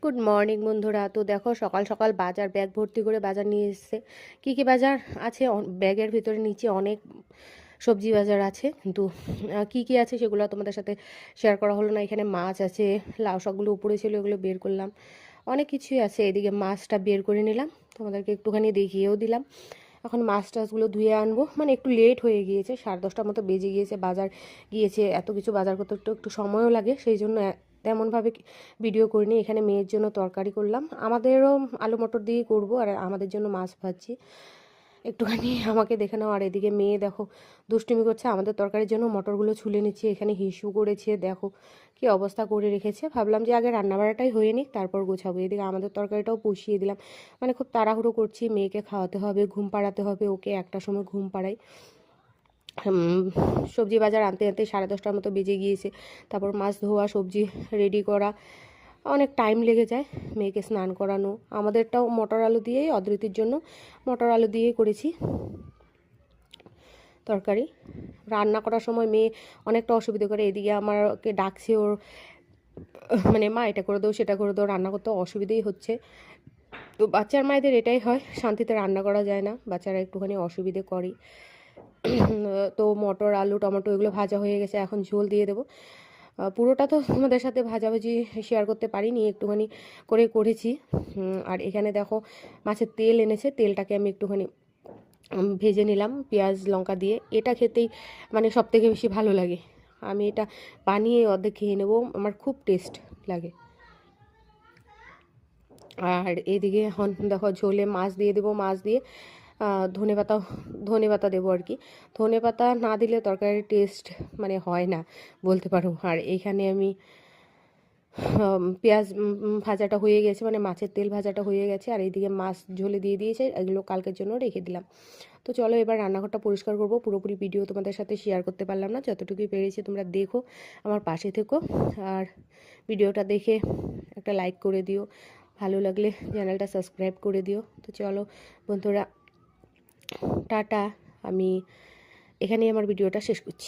Good morning বন্ধুরা। তো দেখো সকাল সকাল বাজার ব্যাগ ভর্তি করে বাজার নিয়ে এসেছে। কী কী বাজার আছে ব্যাগের ভিতরে নিচে অনেক সবজি বাজার আছে, কিন্তু কী কী আছে সেগুলো তোমাদের সাথে শেয়ার করা হলো না। এখানে মাছ আছে, লাউ শাকগুলো উপরে ছিল এগুলো বের করলাম, অনেক কিছুই আছে। এদিকে মাছটা বের করে নিলাম, তোমাদেরকে একটুখানি দেখিয়েও দিলাম। এখন মাছ টাছগুলো ধুয়ে আনবো, মানে একটু লেট হয়ে গিয়েছে, 10:30টার মতো বেজে গিয়েছে। বাজার গিয়েছে, এত কিছু বাজার করতে একটু একটু সময়ও লাগে, সেই জন্য তেমনভাবে ভিডিও করিনি। এখানে মেয়ের জন্য তরকারি করলাম, আমাদেরও আলু মটর দিয়ে করব, আর আমাদের জন্য মাছ ভাজছি। একটুখানি আমাকে দেখে নাও। আর এদিকে মেয়ে দেখো দুষ্টুমি করছে, আমাদের তরকারির জন্য মটরগুলো ছুলে নিচ্ছে, এখানে হিসু করেছে, দেখো কি অবস্থা করে রেখেছে। ভাবলাম যে আগে রান্নাবাড়াটাই হয়ে নিক, তারপর গোছাবো। এদিকে আমাদের তরকারিটাও বসিয়ে দিলাম, মানে খুব তাড়াহুড়ো করছি, মেয়েকে খাওয়াতে হবে, ঘুম পাড়াতে হবে, ওকে একটা সময় ঘুম পাড়াই। সবজি বাজার আনতে আনতে 10:30টার মতো বেজে গিয়েছে। তারপর মাছ ধোয়া, সবজি রেডি করা, অনেক টাইম লেগে যায়। মেয়েকে স্নান করানো, আমাদেরটাও মটর আলু দিয়েই, অদ্রিতির জন্য মটর আলু দিয়েই করেছি তরকারি। রান্না করার সময় মেয়ে অনেকটা অসুবিধা করে, এদিকে আমাকে ডাকছে ওর, মানে মা এটা করে দাও সেটা করে দাও, রান্না করতে অসুবিধেই হচ্ছে। তো বাচ্চার মায়েদের এটাই হয়, শান্তিতে রান্না করা যায় না, বাচ্চারা একটুখানি অসুবিধে করে। তো মটর আলু টমেটো এগুলো ভাজা হয়ে গেছে, এখন ঝোল দিয়ে দেবো। পুরোটা তো তোমাদের সাথে ভাজাভাজি শেয়ার করতে পারিনি, একটুখানি করে করেছি। আর এখানে দেখো মাছের তেল এনেছে, তেলটাকে আমি একটুখানি ভেজে নিলাম পেঁয়াজ লঙ্কা দিয়ে। এটা খেতেই মানে সব থেকে বেশি ভালো লাগে, আমি এটা বানিয়ে অর্ধেক খেয়ে নেবো, আমার খুব টেস্ট লাগে। আর এদিকে এখন দেখো ঝোলে মাছ দিয়ে দেবো, মাছ দিয়ে ধনেপাতা, ধনেপাতা দেবো আর কি। ধনেপাতা না দিলে তরকারির টেস্ট মানে হয় না বলতে পারো। আর এইখানে আমি পেঁয়াজ ভাজাটা হয়ে গেছে, মানে মাছের তেল ভাজাটা হয়ে গেছে, আর এইদিকে মাছ ঝোলে দিয়ে দিয়েছে, এগুলো কালকের জন্য রেখে দিলাম। তো চলো এবার রান্নাঘরটা পরিষ্কার করব। পুরোপুরি ভিডিও তোমাদের সাথে শেয়ার করতে পারলাম না, যতটুকুই পেরেছি তোমরা দেখো, আমার পাশে থেকো। আর ভিডিওটা দেখে একটা লাইক করে দিও, ভালো লাগলে চ্যানেলটা সাবস্ক্রাইব করে দিও। তো চলো বন্ধুরা, টাটা। আমি এখানেই আমার ভিডিওটা শেষ করছি।